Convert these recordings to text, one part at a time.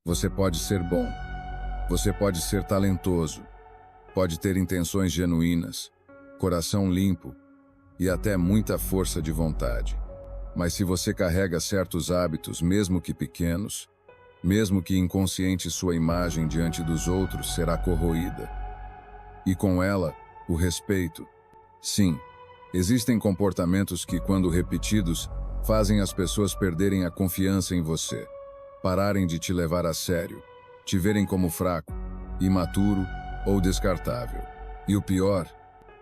Você pode ser bom, você pode ser talentoso, pode ter intenções genuínas, coração limpo e até muita força de vontade. Mas se você carrega certos hábitos, mesmo que pequenos, mesmo que inconsciente, sua imagem diante dos outros será corroída. E com ela, o respeito. Sim, existem comportamentos que, quando repetidos, fazem as pessoas perderem a confiança em você, pararem de te levar a sério, te verem como fraco, imaturo ou descartável. E o pior,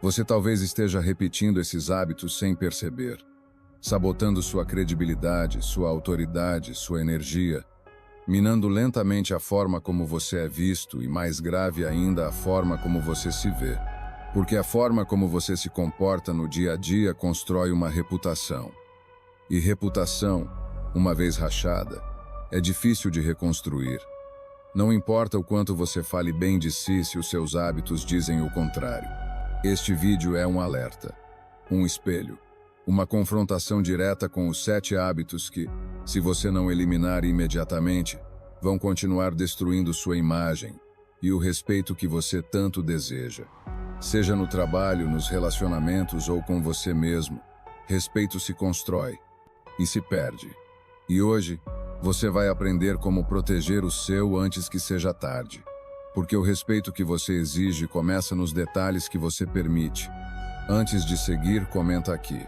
você talvez esteja repetindo esses hábitos sem perceber, sabotando sua credibilidade, sua autoridade, sua energia, minando lentamente a forma como você é visto e, mais grave ainda, a forma como você se vê. Porque a forma como você se comporta no dia a dia constrói uma reputação. E reputação, uma vez rachada, é difícil de reconstruir. Não importa o quanto você fale bem de si se os seus hábitos dizem o contrário. Este vídeo é um alerta, um espelho, uma confrontação direta com os 7 hábitos que, se você não eliminar imediatamente, vão continuar destruindo sua imagem e o respeito que você tanto deseja. Seja no trabalho, nos relacionamentos ou com você mesmo, respeito se constrói e se perde. E hoje, você vai aprender como proteger o seu antes que seja tarde. Porque o respeito que você exige começa nos detalhes que você permite. Antes de seguir, comenta aqui: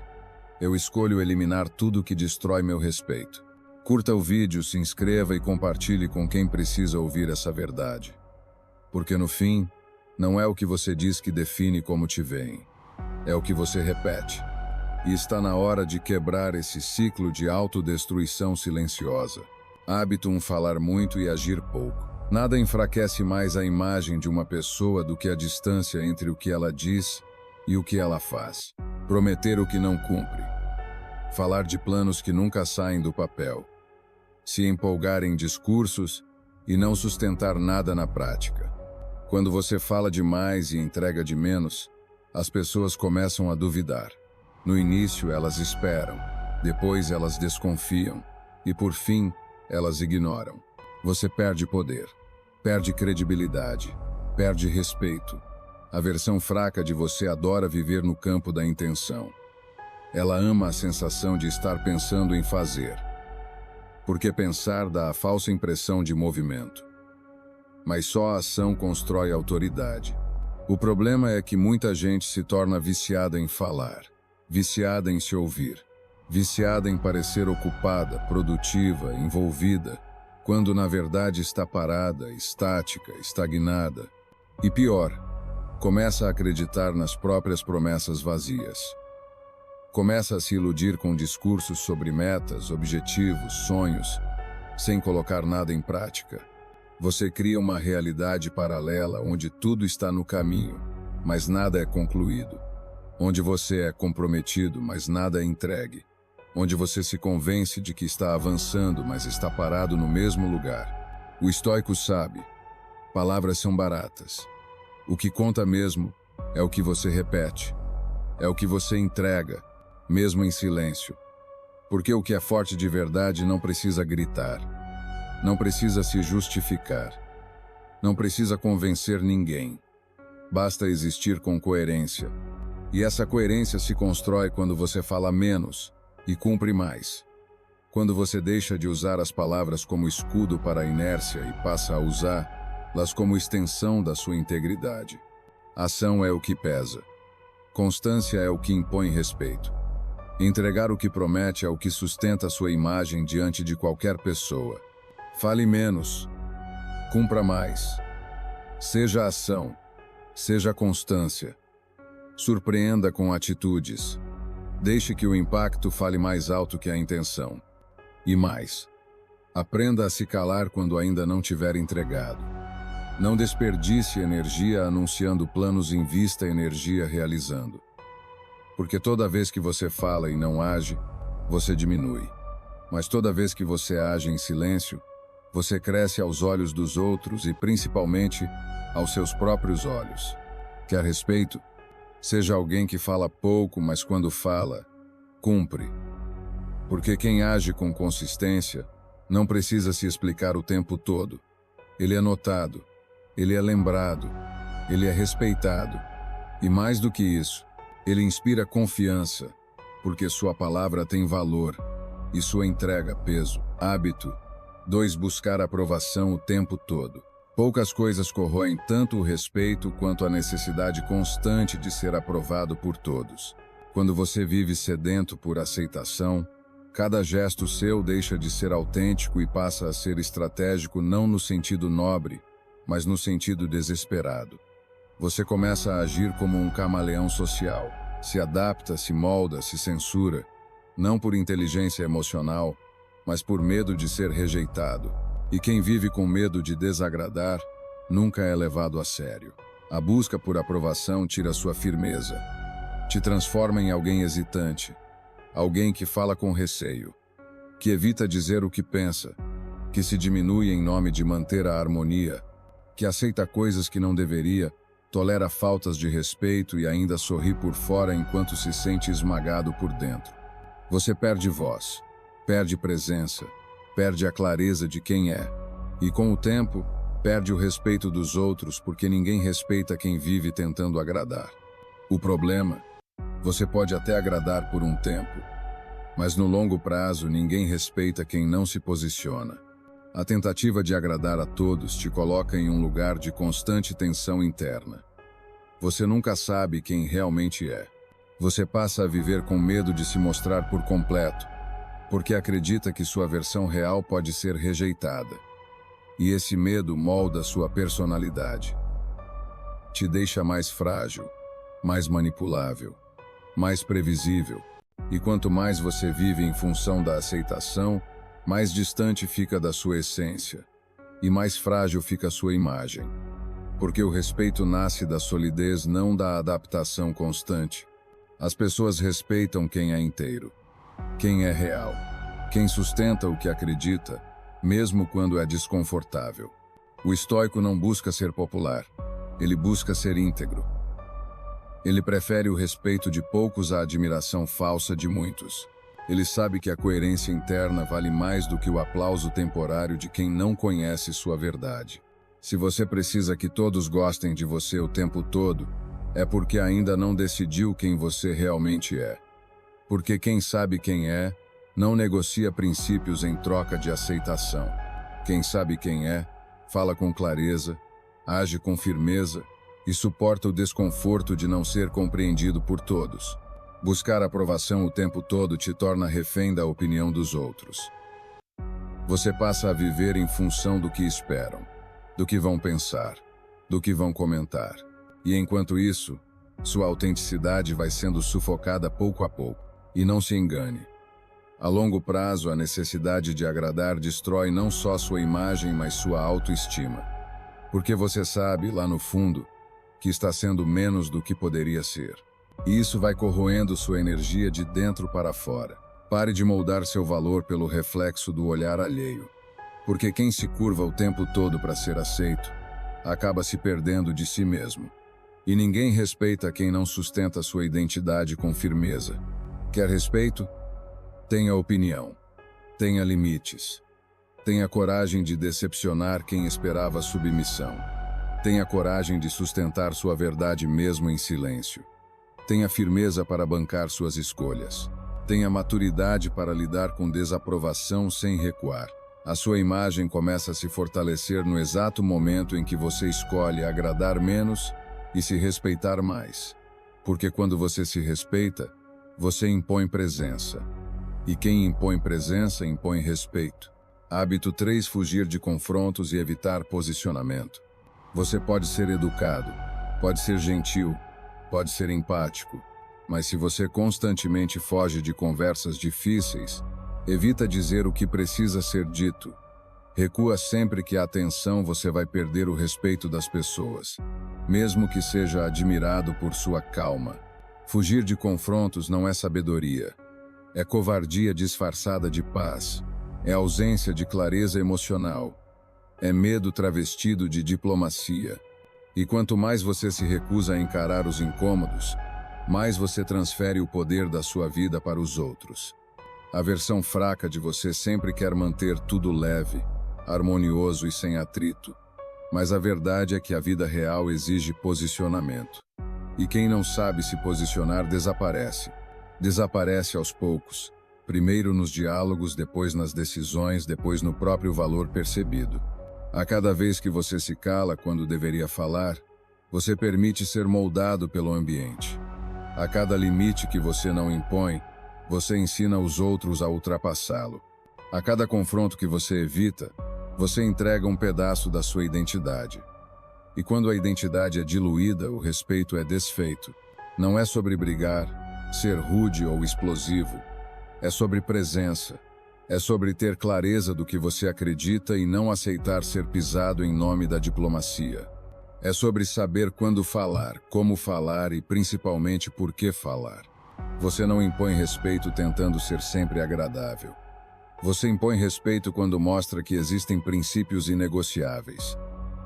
eu escolho eliminar tudo que destrói meu respeito. Curta o vídeo, se inscreva e compartilhe com quem precisa ouvir essa verdade. Porque no fim, não é o que você diz que define como te veem. É o que você repete. E está na hora de quebrar esse ciclo de autodestruição silenciosa. Hábito 1: falar muito e agir pouco. Nada enfraquece mais a imagem de uma pessoa do que a distância entre o que ela diz e o que ela faz. Prometer o que não cumpre. Falar de planos que nunca saem do papel. Se empolgar em discursos e não sustentar nada na prática. Quando você fala demais e entrega de menos, as pessoas começam a duvidar. No início, elas esperam, depois elas desconfiam e, por fim, elas ignoram. Você perde poder, perde credibilidade, perde respeito. A versão fraca de você adora viver no campo da intenção. Ela ama a sensação de estar pensando em fazer, porque pensar dá a falsa impressão de movimento. Mas só a ação constrói autoridade. O problema é que muita gente se torna viciada em falar, viciada em se ouvir, viciada em parecer ocupada, produtiva, envolvida, quando na verdade está parada, estática, estagnada. E pior, começa a acreditar nas próprias promessas vazias. Começa a se iludir com discursos sobre metas, objetivos, sonhos, sem colocar nada em prática. Você cria uma realidade paralela onde tudo está no caminho, mas nada é concluído. Onde você é comprometido, mas nada é entregue. Onde você se convence de que está avançando, mas está parado no mesmo lugar. O estoico sabe: palavras são baratas. O que conta mesmo é o que você repete. É o que você entrega, mesmo em silêncio. Porque o que é forte de verdade não precisa gritar. Não precisa se justificar. Não precisa convencer ninguém. Basta existir com coerência. E essa coerência se constrói quando você fala menos e cumpre mais. Quando você deixa de usar as palavras como escudo para a inércia e passa a usá-las como extensão da sua integridade. Ação é o que pesa. Constância é o que impõe respeito. Entregar o que promete é o que sustenta sua imagem diante de qualquer pessoa. Fale menos. Cumpra mais. Seja ação. Seja constância. Surpreenda com atitudes. Deixe que o impacto fale mais alto que a intenção. E mais. Aprenda a se calar quando ainda não tiver entregado. Não desperdice energia anunciando planos, invista energia realizando. Porque toda vez que você fala e não age, você diminui. Mas toda vez que você age em silêncio, você cresce aos olhos dos outros e principalmente aos seus próprios olhos. Quer respeito? Seja alguém que fala pouco, mas quando fala, cumpre. Porque quem age com consistência Não precisa se explicar o tempo todo. Ele é notado, ele é lembrado, ele é respeitado. E mais do que isso, ele inspira confiança, porque sua palavra tem valor e sua entrega peso. Hábito. 2. Buscar aprovação o tempo todo. Poucas coisas corroem tanto o respeito quanto a necessidade constante de ser aprovado por todos. Quando você vive sedento por aceitação, cada gesto seu deixa de ser autêntico e passa a ser estratégico não no sentido nobre, mas no sentido desesperado. Você começa a agir como um camaleão social. Se adapta, se molda, se censura, não por inteligência emocional, mas por medo de ser rejeitado. E quem vive com medo de desagradar, nunca é levado a sério. A busca por aprovação tira sua firmeza. Te transforma em alguém hesitante, alguém que fala com receio, que evita dizer o que pensa, que se diminui em nome de manter a harmonia, que aceita coisas que não deveria, tolera faltas de respeito e ainda sorri por fora enquanto se sente esmagado por dentro. Você perde voz, perde presença, perde a clareza de quem é. E com o tempo, perde o respeito dos outros porque ninguém respeita quem vive tentando agradar. O problema, você pode até agradar por um tempo, mas no longo prazo ninguém respeita quem não se posiciona. A tentativa de agradar a todos te coloca em um lugar de constante tensão interna. Você nunca sabe quem realmente é. Você passa a viver com medo de se mostrar por completo, porque acredita que sua versão real pode ser rejeitada. E esse medo molda sua personalidade. Te deixa mais frágil, mais manipulável, mais previsível. E quanto mais você vive em função da aceitação, mais distante fica da sua essência, e mais frágil fica a sua imagem. Porque o respeito nasce da solidez, não da adaptação constante. As pessoas respeitam quem é inteiro, quem é real, quem sustenta o que acredita, mesmo quando é desconfortável. O estoico não busca ser popular, ele busca ser íntegro. Ele prefere o respeito de poucos à admiração falsa de muitos. Ele sabe que a coerência interna vale mais do que o aplauso temporário de quem não conhece sua verdade. Se você precisa que todos gostem de você o tempo todo, é porque ainda não decidiu quem você realmente é. Porque quem sabe quem é, não negocia princípios em troca de aceitação. Quem sabe quem é, fala com clareza, age com firmeza e suporta o desconforto de não ser compreendido por todos. Buscar aprovação o tempo todo te torna refém da opinião dos outros. Você passa a viver em função do que esperam, do que vão pensar, do que vão comentar. E enquanto isso, sua autenticidade vai sendo sufocada pouco a pouco. E não se engane. A longo prazo, a necessidade de agradar destrói não só sua imagem, mas sua autoestima. Porque você sabe, lá no fundo, que está sendo menos do que poderia ser. E isso vai corroendo sua energia de dentro para fora. Pare de moldar seu valor pelo reflexo do olhar alheio. Porque quem se curva o tempo todo para ser aceito, acaba se perdendo de si mesmo. E ninguém respeita quem não sustenta sua identidade com firmeza. Quer respeito? Tenha opinião. Tenha limites. Tenha coragem de decepcionar quem esperava submissão. Tenha coragem de sustentar sua verdade mesmo em silêncio. Tenha firmeza para bancar suas escolhas. Tenha maturidade para lidar com desaprovação sem recuar. A sua imagem começa a se fortalecer no exato momento em que você escolhe agradar menos e se respeitar mais. Porque quando você se respeita, você impõe presença. E quem impõe presença, impõe respeito. Hábito 3. Fugir de confrontos e evitar posicionamento. Você pode ser educado, pode ser gentil, pode ser empático, mas se você constantemente foge de conversas difíceis, evita dizer o que precisa ser dito. Recua sempre que há tensão, você vai perder o respeito das pessoas, mesmo que seja admirado por sua calma. Fugir de confrontos não é sabedoria. É covardia disfarçada de paz. É ausência de clareza emocional. É medo travestido de diplomacia. E quanto mais você se recusa a encarar os incômodos, mais você transfere o poder da sua vida para os outros. A versão fraca de você sempre quer manter tudo leve, harmonioso e sem atrito. Mas a verdade é que a vida real exige posicionamento. E quem não sabe se posicionar desaparece. Desaparece aos poucos. Primeiro nos diálogos, depois nas decisões, depois no próprio valor percebido. A cada vez que você se cala quando deveria falar, você permite ser moldado pelo ambiente. A cada limite que você não impõe, você ensina os outros a ultrapassá-lo. A cada confronto que você evita, você entrega um pedaço da sua identidade. E quando a identidade é diluída, o respeito é desfeito. Não é sobre brigar, ser rude ou explosivo. É sobre presença. É sobre ter clareza do que você acredita e não aceitar ser pisado em nome da diplomacia. É sobre saber quando falar, como falar e principalmente por que falar. Você não impõe respeito tentando ser sempre agradável. Você impõe respeito quando mostra que existem princípios inegociáveis.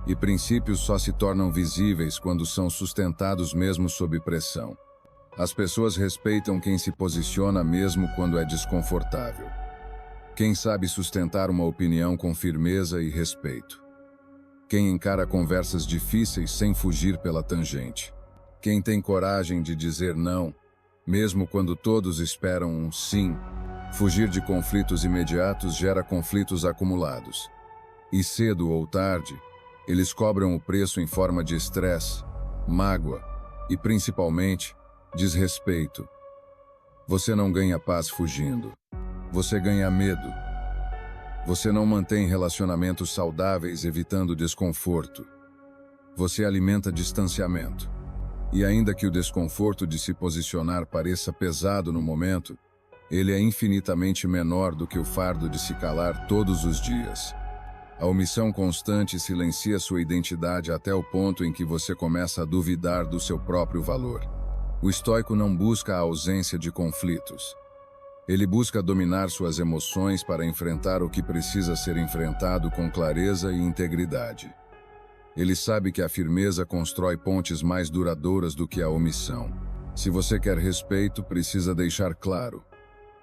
E princípios só se tornam visíveis quando são sustentados mesmo sob pressão. As pessoas respeitam quem se posiciona mesmo quando é desconfortável. Quem sabe sustentar uma opinião com firmeza e respeito. Quem encara conversas difíceis sem fugir pela tangente. Quem tem coragem de dizer não, mesmo quando todos esperam um sim. Fugir de conflitos imediatos gera conflitos acumulados. E cedo ou tarde, eles cobram o preço em forma de estresse, mágoa e, principalmente, desrespeito. Você não ganha paz fugindo. Você ganha medo. Você não mantém relacionamentos saudáveis evitando desconforto. Você alimenta distanciamento. E ainda que o desconforto de se posicionar pareça pesado no momento, ele é infinitamente menor do que o fardo de se calar todos os dias. A omissão constante silencia sua identidade até o ponto em que você começa a duvidar do seu próprio valor. O estoico não busca a ausência de conflitos. Ele busca dominar suas emoções para enfrentar o que precisa ser enfrentado com clareza e integridade. Ele sabe que a firmeza constrói pontes mais duradouras do que a omissão. Se você quer respeito, precisa deixar claro: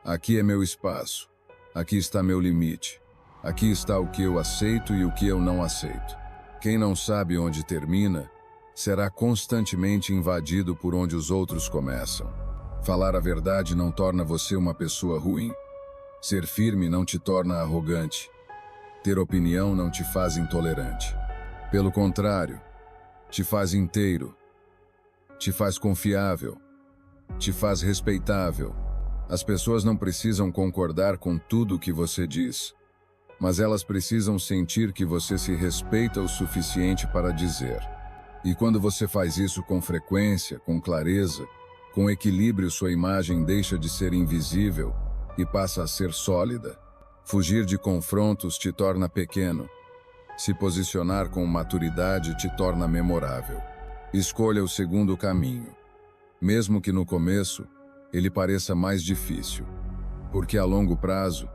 aqui é meu espaço, aqui está meu limite, aqui está o que eu aceito e o que eu não aceito. Quem não sabe onde termina, será constantemente invadido por onde os outros começam. Falar a verdade não torna você uma pessoa ruim. Ser firme não te torna arrogante. Ter opinião não te faz intolerante. Pelo contrário, te faz inteiro, te faz confiável, te faz respeitável. As pessoas não precisam concordar com tudo o que você diz, mas elas precisam sentir que você se respeita o suficiente para dizer. E quando você faz isso com frequência, com clareza, com equilíbrio, sua imagem deixa de ser invisível e passa a ser sólida. Fugir de confrontos te torna pequeno. Se posicionar com maturidade te torna memorável. Escolha o segundo caminho, mesmo que no começo ele pareça mais difícil, porque a longo prazo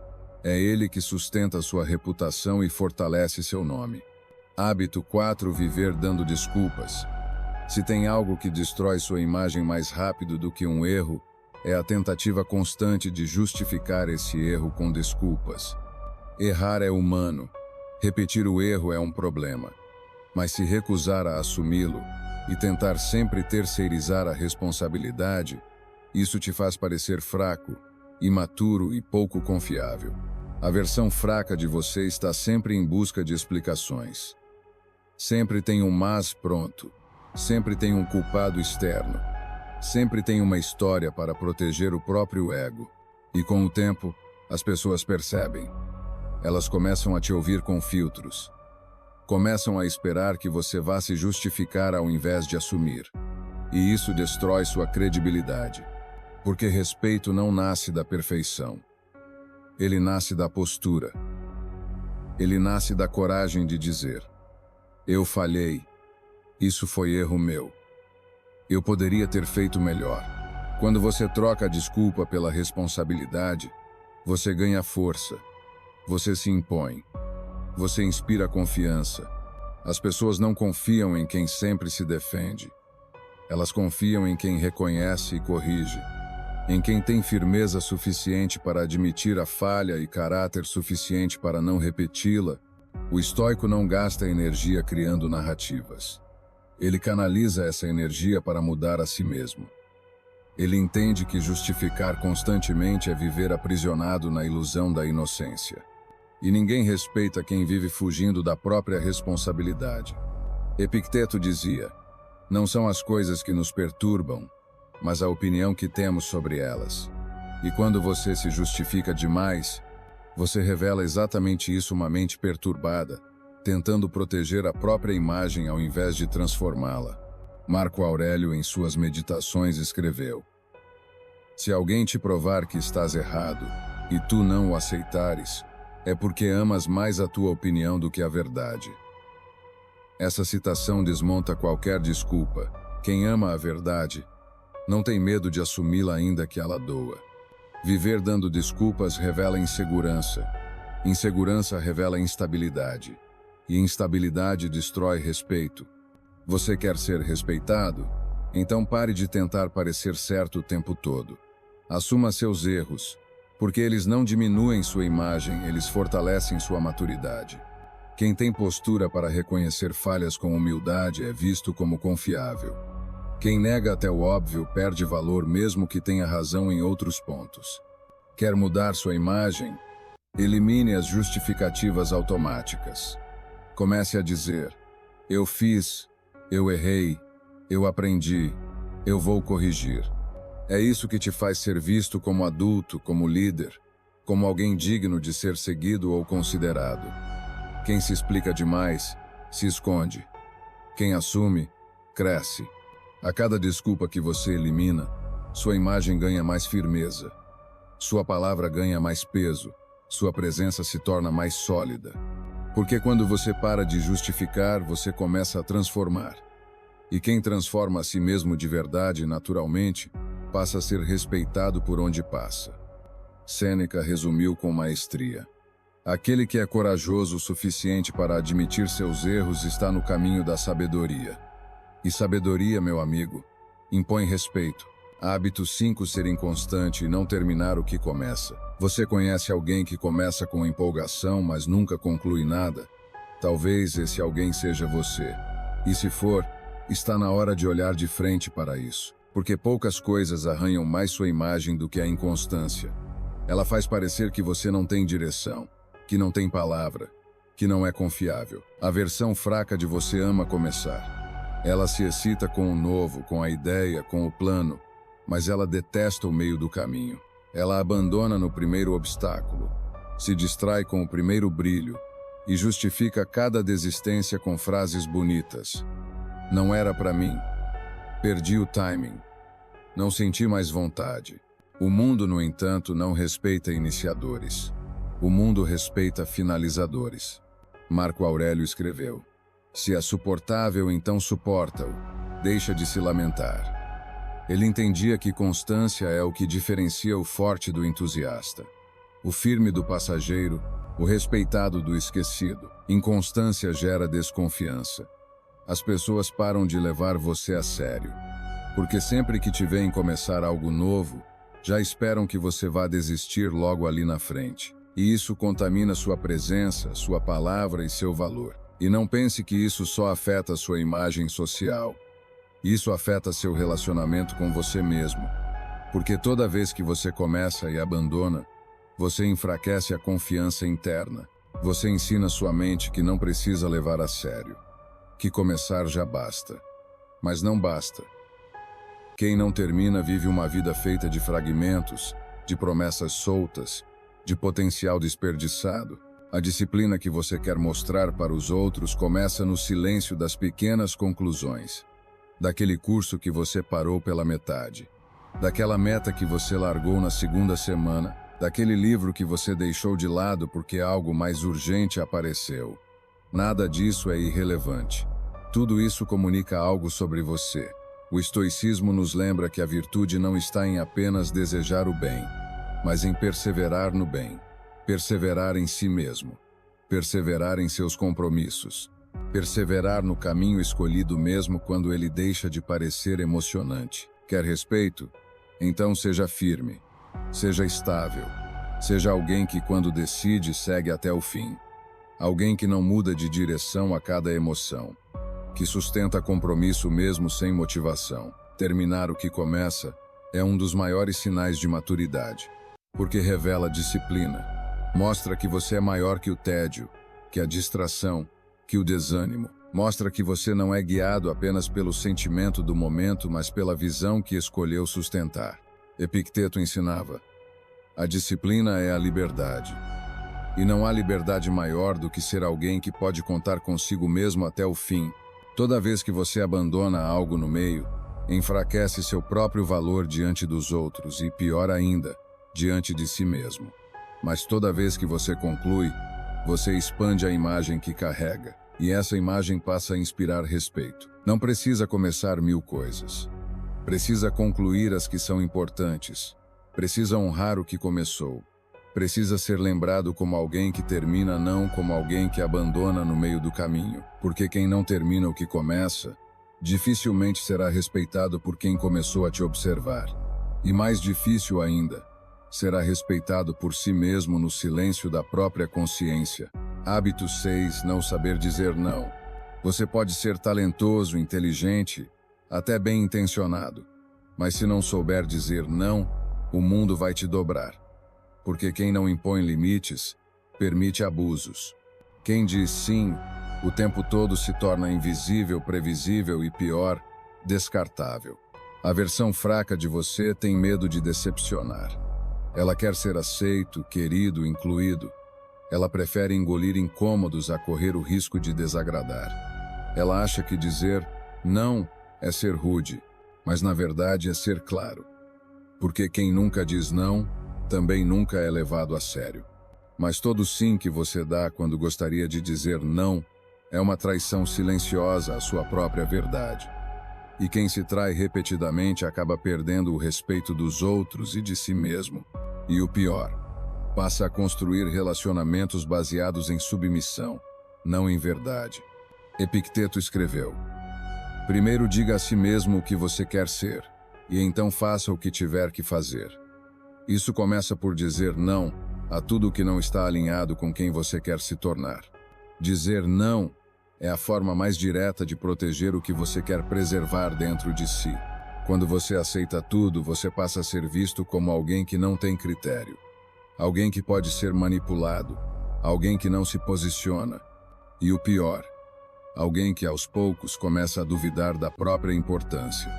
é ele que sustenta sua reputação e fortalece seu nome. Hábito 4: viver dando desculpas. Se tem algo que destrói sua imagem mais rápido do que um erro, é a tentativa constante de justificar esse erro com desculpas. Errar é humano. Repetir o erro é um problema, mas se recusar a assumi-lo e tentar sempre terceirizar a responsabilidade, isso te faz parecer fraco, imaturo e pouco confiável. A versão fraca de você está sempre em busca de explicações. Sempre tem um mas pronto, sempre tem um culpado externo, sempre tem uma história para proteger o próprio ego. E com o tempo, as pessoas percebem. Elas começam a te ouvir com filtros. Começam a esperar que você vá se justificar ao invés de assumir. E isso destrói sua credibilidade. Porque respeito não nasce da perfeição. Ele nasce da postura. Ele nasce da coragem de dizer: eu falhei. Isso foi erro meu. Eu poderia ter feito melhor. Quando você troca a desculpa pela responsabilidade, você ganha força. Você se impõe. Você inspira confiança. As pessoas não confiam em quem sempre se defende. Elas confiam em quem reconhece e corrige. em quem tem firmeza suficiente para admitir a falha e caráter suficiente para não repeti-la, o estoico não gasta energia criando narrativas. Ele canaliza essa energia para mudar a si mesmo. Ele entende que justificar constantemente é viver aprisionado na ilusão da inocência. E ninguém respeita quem vive fugindo da própria responsabilidade. Epicteto dizia: não são as coisas que nos perturbam, mas a opinião que temos sobre elas. E quando você se justifica demais, você revela exatamente isso, uma mente perturbada, tentando proteger a própria imagem ao invés de transformá-la. Marco Aurélio, em suas Meditações, escreveu: se alguém te provar que estás errado, e tu não o aceitares, é porque amas mais a tua opinião do que a verdade. Essa citação desmonta qualquer desculpa. Quem ama a verdade não tem medo de assumi-la, ainda que ela doa. Viver dando desculpas revela insegurança. Insegurança revela instabilidade. E instabilidade destrói respeito. Você quer ser respeitado? Então pare de tentar parecer certo o tempo todo. Assuma seus erros, porque eles não diminuem sua imagem, eles fortalecem sua maturidade. Quem tem postura para reconhecer falhas com humildade é visto como confiável. Quem nega até o óbvio perde valor, mesmo que tenha razão em outros pontos. Quer mudar sua imagem? Elimine as justificativas automáticas. Comece a dizer: eu fiz, eu errei, eu aprendi, eu vou corrigir. É isso que te faz ser visto como adulto, como líder, como alguém digno de ser seguido ou considerado. Quem se explica demais, se esconde. Quem assume, cresce. A cada desculpa que você elimina, sua imagem ganha mais firmeza. Sua palavra ganha mais peso. Sua presença se torna mais sólida. Porque quando você para de justificar, você começa a transformar. E quem transforma a si mesmo de verdade, naturalmente, passa a ser respeitado por onde passa. Sêneca resumiu com maestria: aquele que é corajoso o suficiente para admitir seus erros está no caminho da sabedoria. E sabedoria, meu amigo, impõe respeito. Hábito 5: ser inconstante e não terminar o que começa. Você conhece alguém que começa com empolgação, mas nunca conclui nada? Talvez esse alguém seja você. E se for, está na hora de olhar de frente para isso. Porque poucas coisas arranham mais sua imagem do que a inconstância. Ela faz parecer que você não tem direção, que não tem palavra, que não é confiável. A versão fraca de você ama começar. Ela se excita com o novo, com a ideia, com o plano, mas ela detesta o meio do caminho. Ela abandona no primeiro obstáculo, se distrai com o primeiro brilho e justifica cada desistência com frases bonitas. Não era para mim. Perdi o timing. Não senti mais vontade. O mundo, no entanto, não respeita iniciadores. O mundo respeita finalizadores. Marco Aurélio escreveu: se é suportável, então suporta-o. Deixa de se lamentar. Ele entendia que constância é o que diferencia o forte do entusiasta, o firme do passageiro, o respeitado do esquecido. Inconstância gera desconfiança. As pessoas param de levar você a sério, porque sempre que te veem começar algo novo, já esperam que você vá desistir logo ali na frente. E isso contamina sua presença, sua palavra e seu valor. E não pense que isso só afeta sua imagem social. Isso afeta seu relacionamento com você mesmo. Porque toda vez que você começa e abandona, você enfraquece a confiança interna. Você ensina sua mente que não precisa levar a sério, que começar já basta. Mas não basta. Quem não termina vive uma vida feita de fragmentos, de promessas soltas, de potencial desperdiçado. A disciplina que você quer mostrar para os outros começa no silêncio das pequenas conclusões. Daquele curso que você parou pela metade. Daquela meta que você largou na segunda semana. Daquele livro que você deixou de lado porque algo mais urgente apareceu. Nada disso é irrelevante. Tudo isso comunica algo sobre você. O estoicismo nos lembra que a virtude não está em apenas desejar o bem, mas em perseverar no bem, perseverar em si mesmo, perseverar em seus compromissos, perseverar no caminho escolhido mesmo quando ele deixa de parecer emocionante. Quer respeito? Então seja firme, seja estável, seja alguém que quando decide segue até o fim. Alguém que não muda de direção a cada emoção, que sustenta compromisso mesmo sem motivação. Terminar o que começa é um dos maiores sinais de maturidade, porque revela disciplina. Mostra que você é maior que o tédio, que a distração, que o desânimo. Mostra que você não é guiado apenas pelo sentimento do momento, mas pela visão que escolheu sustentar. Epicteto ensinava: a disciplina é a liberdade. E não há liberdade maior do que ser alguém que pode contar consigo mesmo até o fim. Toda vez que você abandona algo no meio, enfraquece seu próprio valor diante dos outros e, pior ainda, diante de si mesmo. Mas toda vez que você conclui, você expande a imagem que carrega, e essa imagem passa a inspirar respeito. Não precisa começar 1000 coisas. Precisa concluir as que são importantes. Precisa honrar o que começou. Precisa ser lembrado como alguém que termina, não como alguém que abandona no meio do caminho. Porque quem não termina o que começa, dificilmente será respeitado por quem começou a te observar. E mais difícil ainda, será respeitado por si mesmo no silêncio da própria consciência. Hábito 6. Não saber dizer não. Você pode ser talentoso, inteligente, até bem intencionado, mas se não souber dizer não, o mundo vai te dobrar. Porque quem não impõe limites, permite abusos. Quem diz sim, o tempo todo se torna invisível, previsível e, pior, descartável. A versão fraca de você tem medo de decepcionar. Ela quer ser aceito, querido, incluído. Ela prefere engolir incômodos a correr o risco de desagradar. Ela acha que dizer não é ser rude, mas na verdade é ser claro. Porque quem nunca diz não, também nunca é levado a sério. Mas todo sim que você dá quando gostaria de dizer não é uma traição silenciosa à sua própria verdade. E quem se trai repetidamente acaba perdendo o respeito dos outros e de si mesmo. E o pior, passa a construir relacionamentos baseados em submissão, não em verdade. Epicteto escreveu: primeiro diga a si mesmo o que você quer ser, e então faça o que tiver que fazer. Isso começa por dizer não a tudo que não está alinhado com quem você quer se tornar. Dizer não é a forma mais direta de proteger o que você quer preservar dentro de si. Quando você aceita tudo, você passa a ser visto como alguém que não tem critério. Alguém que pode ser manipulado. Alguém que não se posiciona. E o pior, alguém que aos poucos começa a duvidar da própria importância.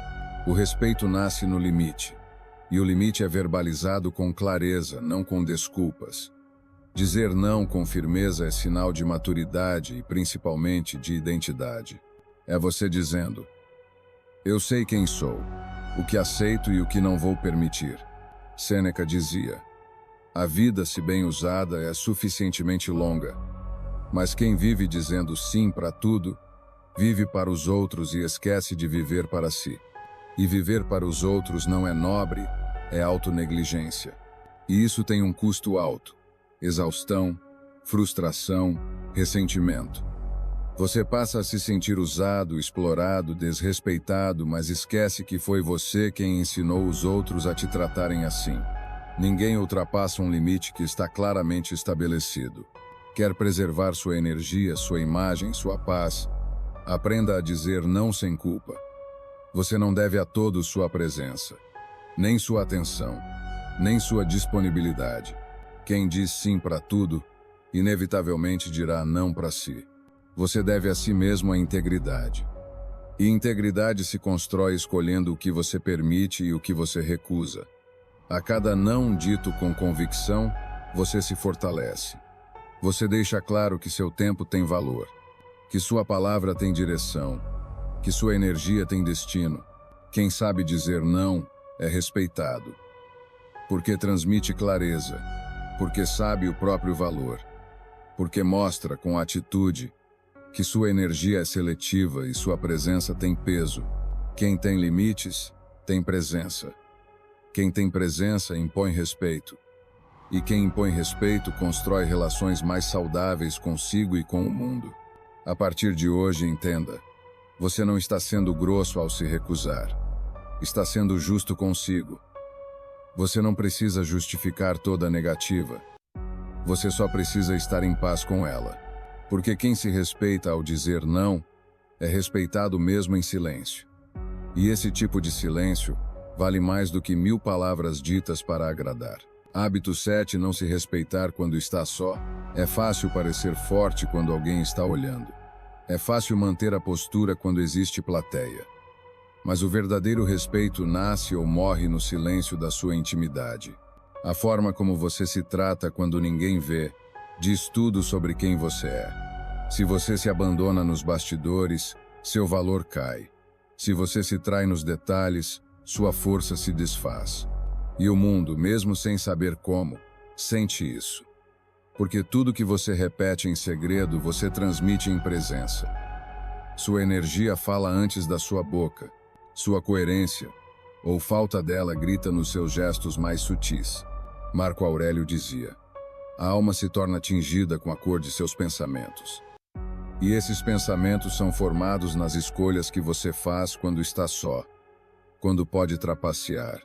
O respeito nasce no limite. E o limite é verbalizado com clareza, não com desculpas. Dizer não com firmeza é sinal de maturidade e principalmente de identidade. É você dizendo: eu sei quem sou, o que aceito e o que não vou permitir. Sêneca dizia: a vida, se bem usada, é suficientemente longa. Mas quem vive dizendo sim para tudo, vive para os outros e esquece de viver para si. E viver para os outros não é nobre, é autonegligência. E isso tem um custo alto: exaustão, frustração, ressentimento. Você passa a se sentir usado, explorado, desrespeitado, mas esquece que foi você quem ensinou os outros a te tratarem assim. Ninguém ultrapassa um limite que está claramente estabelecido. Quer preservar sua energia, sua imagem, sua paz? Aprenda a dizer não sem culpa. Você não deve a todos sua presença, nem sua atenção, nem sua disponibilidade. Quem diz sim para tudo, inevitavelmente dirá não para si. Você deve a si mesmo a integridade. E integridade se constrói escolhendo o que você permite e o que você recusa. A cada não dito com convicção, você se fortalece. Você deixa claro que seu tempo tem valor, que sua palavra tem direção, que sua energia tem destino. Quem sabe dizer não é respeitado, porque transmite clareza, porque sabe o próprio valor, porque mostra com atitude que sua energia é seletiva e sua presença tem peso. Quem tem limites, tem presença. Quem tem presença impõe respeito. E quem impõe respeito constrói relações mais saudáveis consigo e com o mundo. A partir de hoje, entenda: você não está sendo grosso ao se recusar. Está sendo justo consigo. Você não precisa justificar toda negativa. Você só precisa estar em paz com ela. Porque quem se respeita ao dizer não é respeitado mesmo em silêncio. E esse tipo de silêncio vale mais do que 1000 palavras ditas para agradar. Hábito 7. Não se respeitar quando está só. É fácil parecer forte quando alguém está olhando. É fácil manter a postura quando existe plateia. Mas o verdadeiro respeito nasce ou morre no silêncio da sua intimidade. A forma como você se trata quando ninguém vê diz tudo sobre quem você é. Se você se abandona nos bastidores, seu valor cai. Se você se trai nos detalhes, sua força se desfaz. E o mundo, mesmo sem saber como, sente isso. Porque tudo que você repete em segredo, você transmite em presença. Sua energia fala antes da sua boca. Sua coerência, ou falta dela, grita nos seus gestos mais sutis. Marco Aurélio dizia: a alma se torna tingida com a cor de seus pensamentos. E esses pensamentos são formados nas escolhas que você faz quando está só, quando pode trapacear,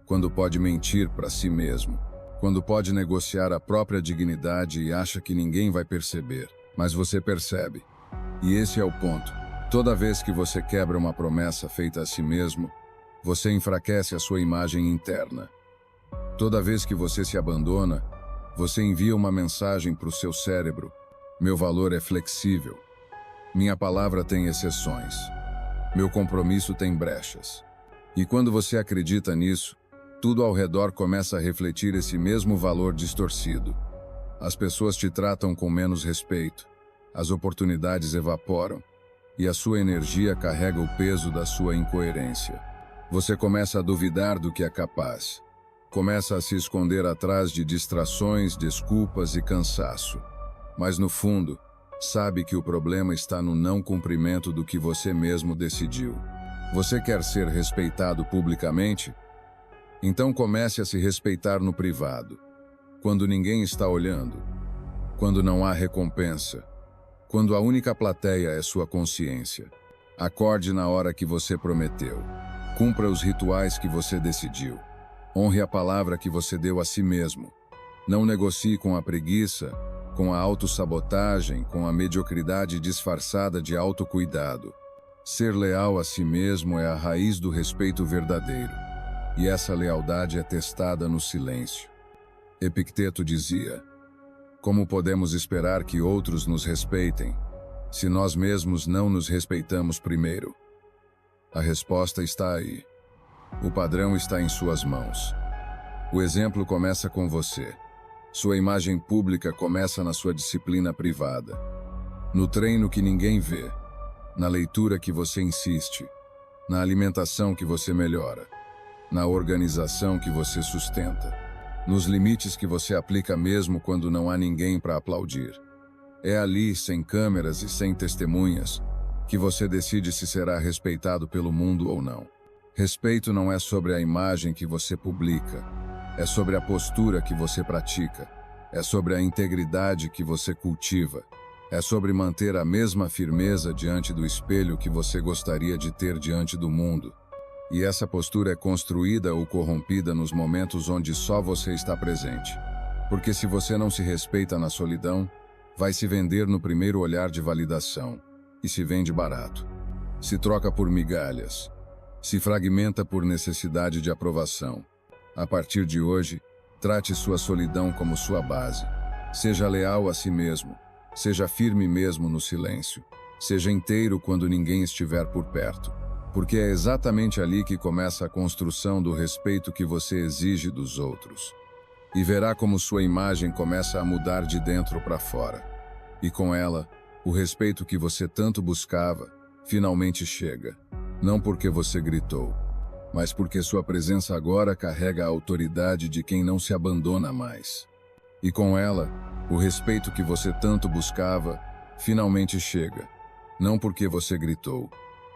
quando pode mentir para si mesmo, quando pode negociar a própria dignidade e acha que ninguém vai perceber, mas você percebe. E esse é o ponto. Toda vez que você quebra uma promessa feita a si mesmo, você enfraquece a sua imagem interna. Toda vez que você se abandona, você envia uma mensagem para o seu cérebro: meu valor é flexível. Minha palavra tem exceções. Meu compromisso tem brechas. E quando você acredita nisso, tudo ao redor começa a refletir esse mesmo valor distorcido. As pessoas te tratam com menos respeito, as oportunidades evaporam, e a sua energia carrega o peso da sua incoerência. Você começa a duvidar do que é capaz. Começa a se esconder atrás de distrações, desculpas e cansaço. Mas no fundo, sabe que o problema está no não cumprimento do que você mesmo decidiu. Você quer ser respeitado publicamente? Então comece a se respeitar no privado. Quando ninguém está olhando. Quando não há recompensa. Quando a única plateia é sua consciência. Acorde na hora que você prometeu. Cumpra os rituais que você decidiu. Honre a palavra que você deu a si mesmo. Não negocie com a preguiça, com a autossabotagem, com a mediocridade disfarçada de autocuidado. Ser leal a si mesmo é a raiz do respeito verdadeiro. E essa lealdade é testada no silêncio. Epicteto dizia: como podemos esperar que outros nos respeitem, se nós mesmos não nos respeitamos primeiro? A resposta está aí. O padrão está em suas mãos. O exemplo começa com você. Sua imagem pública começa na sua disciplina privada. No treino que ninguém vê. Na leitura que você insiste. Na alimentação que você melhora. Na organização que você sustenta. Nos limites que você aplica mesmo quando não há ninguém para aplaudir. É ali, sem câmeras e sem testemunhas, que você decide se será respeitado pelo mundo ou não. Respeito não é sobre a imagem que você publica, é sobre a postura que você pratica, é sobre a integridade que você cultiva, é sobre manter a mesma firmeza diante do espelho que você gostaria de ter diante do mundo. E essa postura é construída ou corrompida nos momentos onde só você está presente. Porque se você não se respeita na solidão, vai se vender no primeiro olhar de validação, e se vende barato. Se troca por migalhas. Se fragmenta por necessidade de aprovação. A partir de hoje, trate sua solidão como sua base. Seja leal a si mesmo. Seja firme mesmo no silêncio. Seja inteiro quando ninguém estiver por perto. Porque é exatamente ali que começa a construção do respeito que você exige dos outros. E verá como sua imagem começa a mudar de dentro para fora. E com ela, o respeito que você tanto buscava, finalmente chega. Não porque você gritou, mas porque sua presença agora carrega a autoridade de quem não se abandona mais. E com ela, o respeito que você tanto buscava, finalmente chega. Não porque você gritou,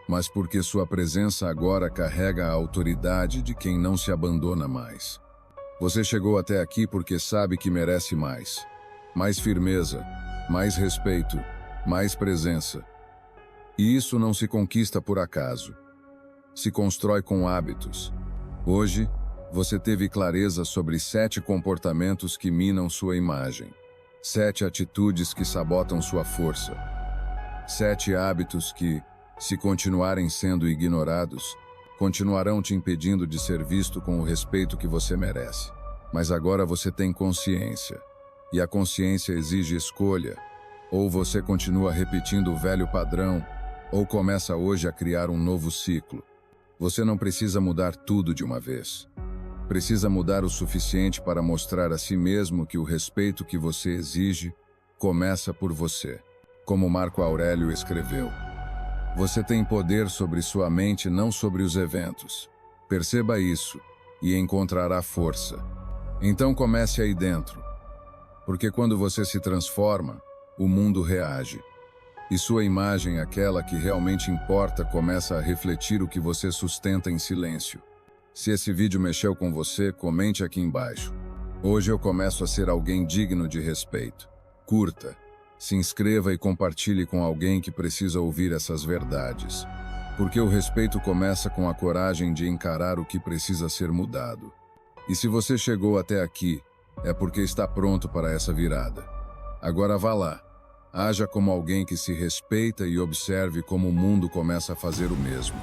mas porque sua presença agora carrega a autoridade de quem não se abandona mais. Você chegou até aqui porque sabe que merece mais. Mais firmeza, mais respeito, mais presença. E isso não se conquista por acaso. Se constrói com hábitos. Hoje, Você teve clareza sobre 7 comportamentos que minam sua imagem, 7 atitudes que sabotam sua força, 7 hábitos que, se continuarem sendo ignorados, continuarão te impedindo de ser visto com o respeito que você merece. Mas agora você tem consciência, e a consciência exige escolha. Ou você continua repetindo o velho padrão, ou começa hoje a criar um novo ciclo. Você não precisa mudar tudo de uma vez. Precisa mudar o suficiente para mostrar a si mesmo que o respeito que você exige começa por você. Como Marco Aurélio escreveu: você tem poder sobre sua mente, não sobre os eventos. Perceba isso e encontrará força. Então comece aí dentro. Porque quando você se transforma, o mundo reage. E sua imagem, aquela que realmente importa, começa a refletir o que você sustenta em silêncio. Se esse vídeo mexeu com você, comente aqui embaixo. Hoje eu começo a ser alguém digno de respeito. Curta, se inscreva e compartilhe com alguém que precisa ouvir essas verdades. Porque o respeito começa com a coragem de encarar o que precisa ser mudado. E se você chegou até aqui, é porque está pronto para essa virada. Agora vá lá. Haja como alguém que se respeita e observe como o mundo começa a fazer o mesmo.